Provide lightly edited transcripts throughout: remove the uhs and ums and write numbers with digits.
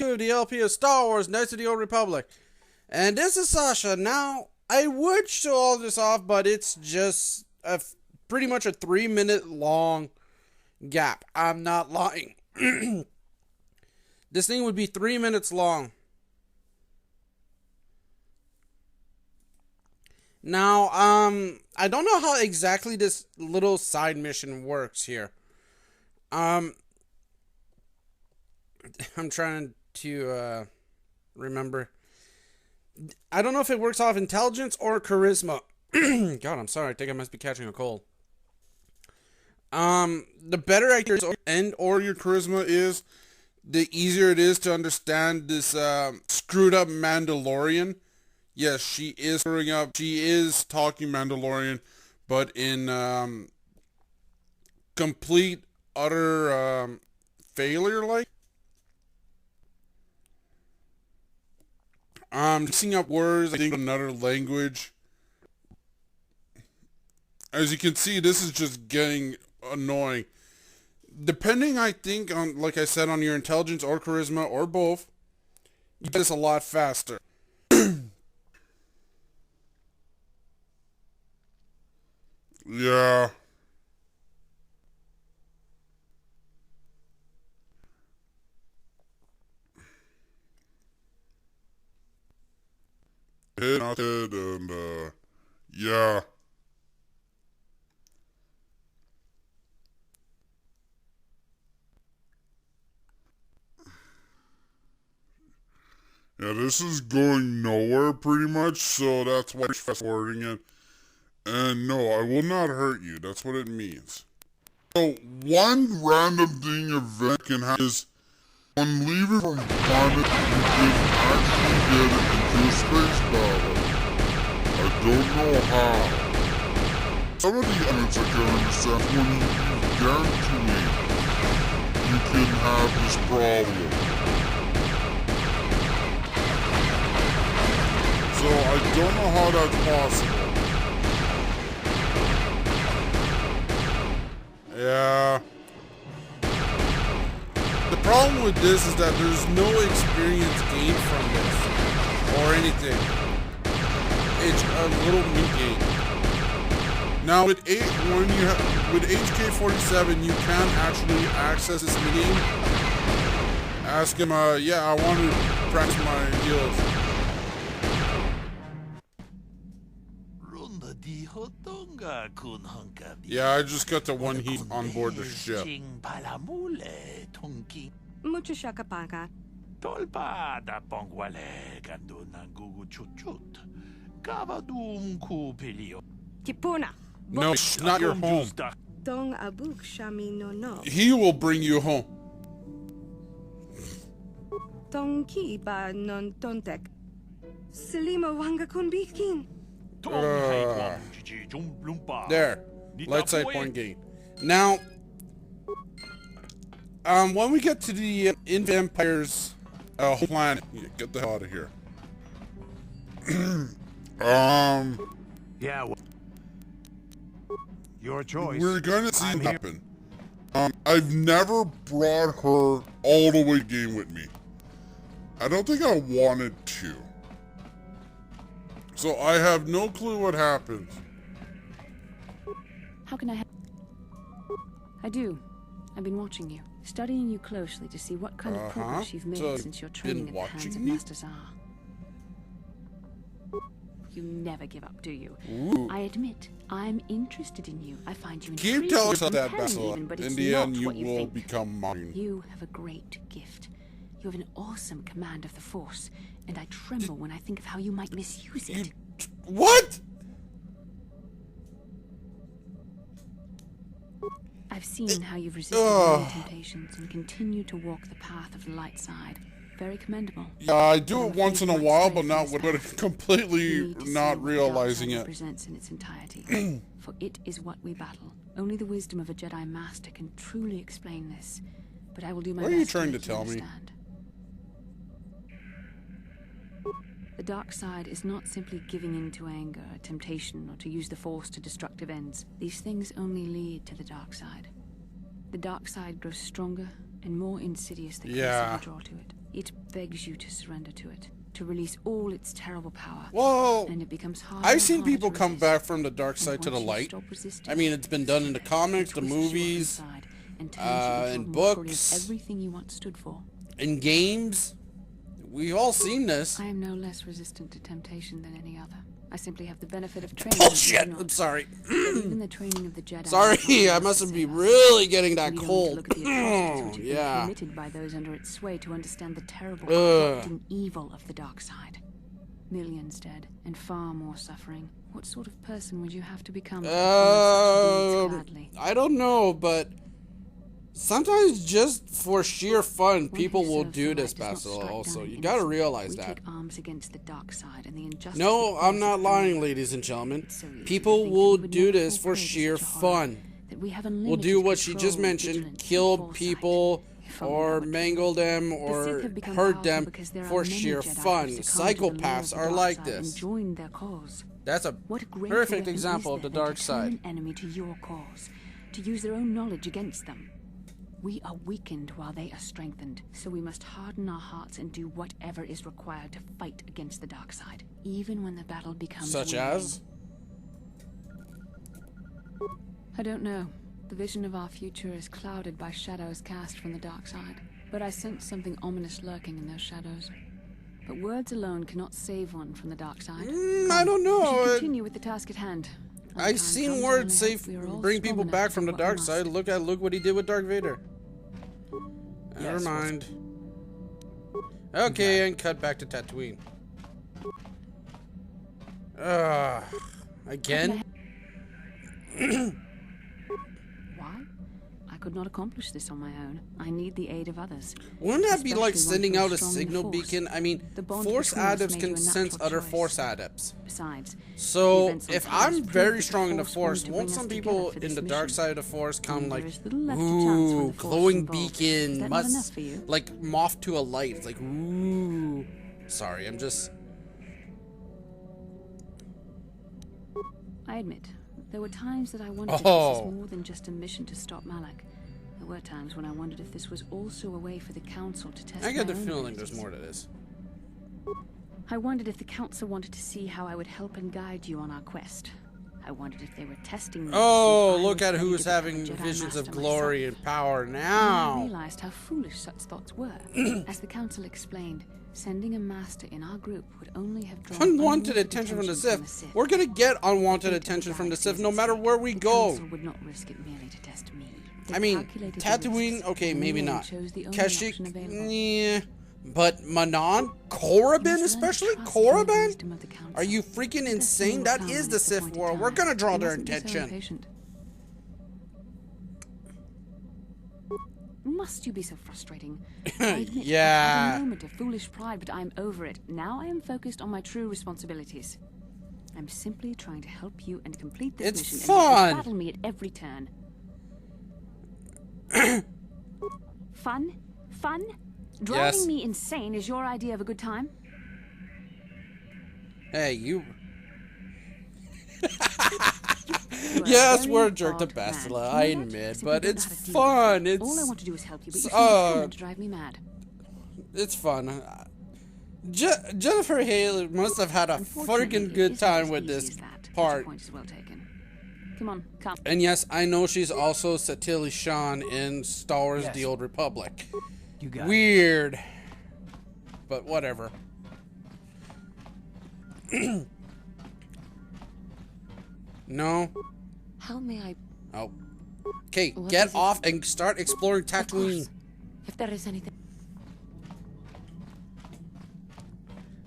to the LP of Star Wars Knights of the Old Republic. And this is Sasha. Now, I would show all this off, but it's just pretty much a 3-minute long gap. I'm not lying. This thing would be 3 minutes long. Now, I don't know how exactly this little side mission works here. I'm trying to remember. I don't know if it works off intelligence or charisma. God, I'm sorry. I think I must be catching a cold. The better actors or your charisma is, the easier it is to understand this screwed up Mandalorian. Yes, she is screwing up. She is talking Mandalorian, but in complete, utter failure, like. Mixing up words, I think another language. As you can see, this is just getting annoying. Depending, I think, on, like I said, on your intelligence or charisma or both, you get this a lot faster. Yeah. And yeah. Yeah, this is going nowhere pretty much, so that's why I'm fast forwarding it. And no, I will not hurt you. That's what it means. So, one random thing event can happen is, on leaving from planet, you can actually get into a space battle. I don't know how. Some of the elements I can understand, when you leave Tatooine, you can have this problem. So, I don't know how that's possible. Yeah. The problem with this is that there's no experience gained from this or anything. It's a little mini game. Now with with HK47, you can actually access this mini game. Ask him, yeah, I want to practice my heals. Yeah, I just got the one heat on board the ship. Mucho shakapaka. Tolpa da pongwale gandu nangugu chuchut. Kavadum kupilio. Tipuna. No, it's not your home. Dong abuk shami no. He will bring you home. Dong ki ba non tontek. Selima wanga kunbikin. There. Light side point gain. Now, when we get to the Empire's planet, get the hell out of here. Yeah. Your choice. We're gonna see it happen. I've never brought her all the way game with me. I don't think I wanted to. So I have no clue what happens. How can I help? I do. I've been watching you, studying you closely to see what kind of progress you've made since your training at the hands of Master Zar. You never give up, do you? Ooh. I admit, I'm interested in you. I find you intriguing. Keep telling us that, Bastila. In the end, you will become mine. You have a great gift. You have an awesome command of the Force, and I tremble when I think of how you might misuse it. What? I've seen how you've resisted many temptations and continue to walk the path of the light side. Very commendable. Yeah, I do it once in a while, but not with completely not realizing it. Represents in its entirety, for it is what we battle. Only the wisdom of a Jedi Master can truly explain this. But I will do my best. What are you trying to tell me? The dark side is not simply giving in to anger, temptation, or to use the Force to destructive ends. These things only lead to the dark side. The dark side grows stronger and more insidious the closer you draw to it. It begs you to surrender to it, to release all its terrible power. Well, And it becomes harder I've and seen harder people to come resist. back from the dark And side to the once you light. stop resisting, I mean, it's been done in the comics, it the twists you up movies, inside and turns you into in a mockery of books. everything you once stood for. in games. We've all seen this. I am no less resistant to temptation than any other. I simply have the benefit of training. Bullshit! You do I'm not. sorry. Even the training of the Jedi. Sorry, is not I mustn't be necessary. really getting that You don't cold. need to look at the atrocities which have been Yeah. committed by those under its sway to understand the terrible, Ugh. corrupting evil of the dark side. Millions dead, and far more suffering. What sort of person would you have to become to perform such deeds gladly? I don't know, but sometimes just for sheer fun, One people who will serves do the this, light does not Bastila, strike also. down You the gotta innocent. realize We that. take arms against the dark side and the injustice No, that I'm plagues not it. lying, ladies and gentlemen. So easy to People think will that we would do never this fall for prey to sheer such a horror, fun. that we have Will unlimited do what she just control, mentioned, vigilance, kill and foresight. people If only that or were true. mangle them The or Sith have become hurt powerful them because there are for many sheer Jedi fun. who've succumbed to the lure of Psychopaths the are dark like side this. And joined their cause. That's a What greater perfect weapon example is of the there than dark to turn side. an enemy to your cause, to use their own knowledge against them. We are weakened while they are strengthened, so we must harden our hearts and do whatever is required to fight against the dark side, even when the battle becomes Such wearing. as? I don't know. The vision of our future is clouded by shadows cast from the dark side, but I sense something ominous lurking in those shadows. But words alone cannot save one from the dark side. I don't We know. should continue with the task at hand. When the I've time seen comes, I words only say hope we are all bring strong people enough back to from do the what we dark must. side. Look what he did with Darth Vader. Never Yes, mind. Okay, and cut back to Tatooine. Again? Why? I could not accomplish this on my own. I need the aid of others. Wouldn't that be like Especially sending one who out a is strong in signal force. beacon? I mean, The bond Force between us adepts made can you a sense natural other choice. Force adepts. Besides, the So, events on if Talos I'm prove very that strong in the will Force, need to won't bring us some together people for in this the dark mission. side of the Force come And like, there is little left to chance when ooh, the Force is glowing involved. beacon, Is that not enough must, for you? like moth to a light. It's like, ooh. Sorry, I'm just... I admit, there were times that I wondered if Oh. this was more than just a mission to stop Malak. There were times when I wondered if this was also a way for the Council to test I get my the own feeling there's abilities. more to this. I wondered if the Council wanted to see how I would help and guide you on our quest. I wondered if they were testing me to see Oh, if I look was at ready who's to become a having Jedi visions of Master glory myself. and power And I now. realized how foolish such thoughts were. As the Council explained, sending a master in our group would only have drawn Unwanted attention from the Sith. We're gonna get unwanted attention from the Sith no matter where we The go. Council would not risk it merely to test me. They I mean, calculated the Tatooine, risks, okay, and maybe in the end not. chose the only Kashyyyk, option available. yeah. But Manon? You Korriban must learn especially? to trust in the Korriban? wisdom of the Council. Are you freaking Destiny insane? will That come is when the it's Sith appointed world. time. We're gonna draw You their mustn't be so attention. impatient. Must you be so frustrating? I admit, I had Yeah. a moment of foolish pride, but I'm over it. Now I am focused on my true responsibilities. I'm simply trying to help you and complete this It's mission. fun. And you battle me at every turn. Fun? Fun? Driving Yes. me insane is your idea of a good time? Hey, you... You are Yes, very we're a jerk to odd man. Bastila, You I know that? admit, Simply but don't it's know how to deal with fun. it. All I It's want to do is help you, but you seem uh, determined to drive me mad. it's fun. Jennifer Hale must have had a Unfortunately, freaking it good isn't time as with easy this as that, but your part. point is well taken. Come on, come. And yes, I know she's also Satili Shan in Star Wars Yes. The Old Republic. You got it. Weird. But whatever. No? How may I... Oh. Okay, What get is it? off and start exploring Of Tatooine. course. If there is anything...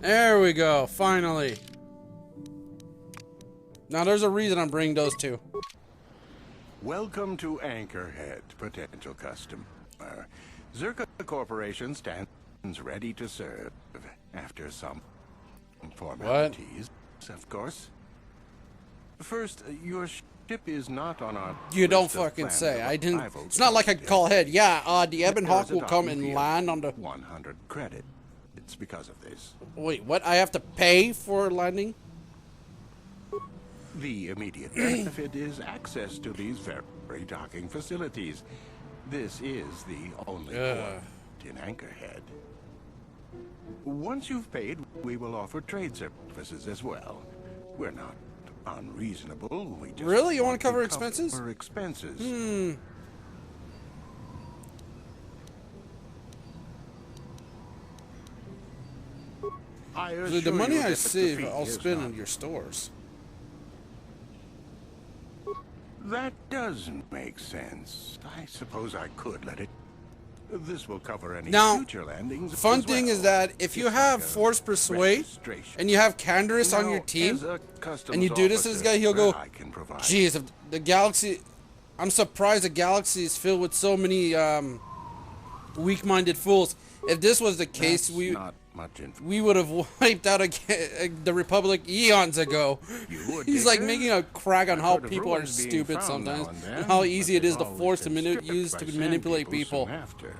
There we go, finally. Now there's a reason I'm bringing those two. Welcome to Anchorhead, potential customer. Zerka Corporation stands ready to serve after some formalities, of course. First, your ship is not on our You don't list of fucking planned say. I didn't. arrivals It's not like I could call ahead. Yeah, the Ebon There Hawk is a will come docking and fee of land on the. 100 credit. It's because of this. Wait, what? I have to pay for landing? The immediate benefit is access to these very docking facilities. This is the only port in Anchorhead. Once you've paid, we will offer trade services as well. We're not unreasonable. We just Really? You want to cover cover expenses? expenses. I So the assure money you I that the save, fee I'll is spend not- on your stores. That does make sense. I suppose I could let it. This will cover any Now, future landings. Fun as thing well. is that if you It's have like a Force Persuade registration. and you have Canderous on your Now, team, as a customs and you do this to this guy, he'll go, officer, I can provide- "Geez, if the galaxy, I'm surprised the galaxy is filled with so many weak-minded fools." If this was the case, That's not much info. we would have wiped out the Republic eons ago. You would, He's like Digger. making a crack on I've how heard of people are ruins being stupid found sometimes, now and and then, how but easy it they've is the always Force to been stripped use by to sand manipulate people people. soon after.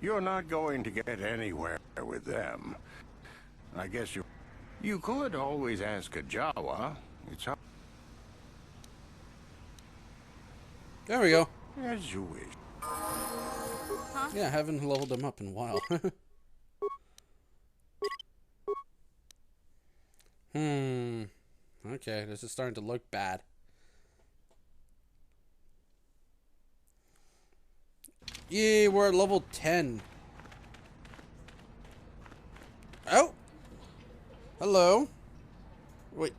You're not going to get anywhere with them. I guess you could always ask a Jawa. It's how, There we go. as you wish. Yeah, I haven't leveled them up in a while. Okay, this is starting to look bad. Yay, we're at level 10. Oh! Hello. Wait,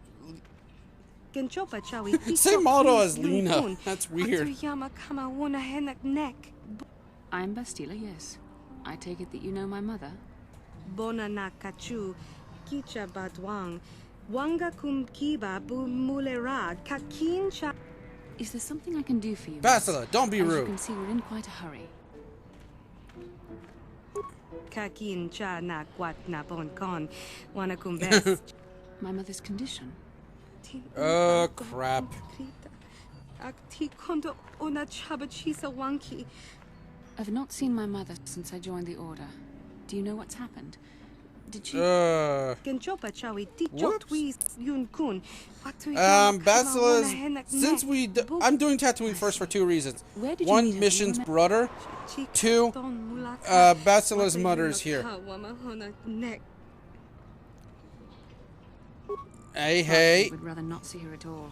Genchopa chawi. same model as Lena. That's weird. Atuyama kama wona henak neck. I'm Bastila, yes. I take it that you know my mother? Bona na kachu. Kicha badwang. Wanga kum kiba bu mulera. Kakin cha. Is there something I can do for you? Bastila, don't be As you rude. can see, we're in quite a hurry. Kakin cha na kwat na bon kon. Wana kum best. My mother's condition. Oh, crap. Akti kondo ona chabachisa wanki. I've not seen my mother since I joined the Order. Do you know what's happened? Did she... Genchopa chawi tichok Whoops. twis yun kun. Bastila, since I'm doing Tatooine first for two reasons. Where did you One, meet her? Mission's brother. Two, Bastila's mother is here. Hey. I would rather not see her at all.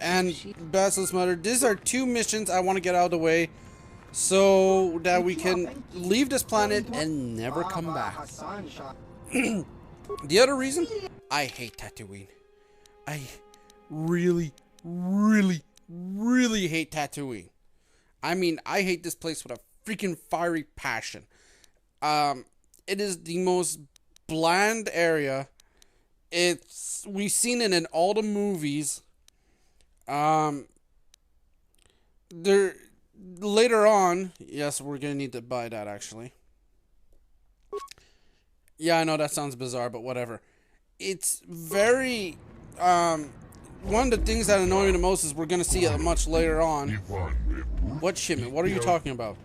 And Bastila's mother. These are two missions I want to get out of the way so that we can leave this planet and never come back. The other reason, I hate Tatooine. I really hate Tatooine. I mean, I hate this place with a freaking fiery passion. It is the most bland area. We've seen it in all the movies. Later on, yes, we're gonna need to buy that actually. Yeah, I know that sounds bizarre, but whatever. It's very, one of the things that annoy me the most is we're gonna see it much later on. What shipment? What are you talking about?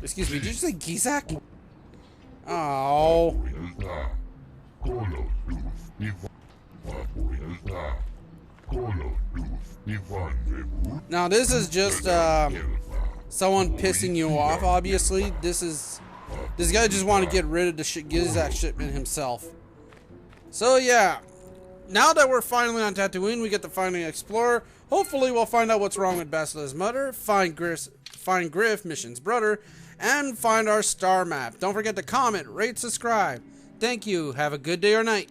Excuse me, did you say Gizak? Oh. Now this is just someone pissing you off. Obviously, this guy just want to get rid of the Gizak shipment himself. So yeah, now that we're finally on Tatooine, we get to finally explore. Hopefully, we'll find out what's wrong with Bastila's mother, find Griff, Mission's brother, and find our star map. Don't forget to comment, rate, subscribe. Thank you. Have a good day or night.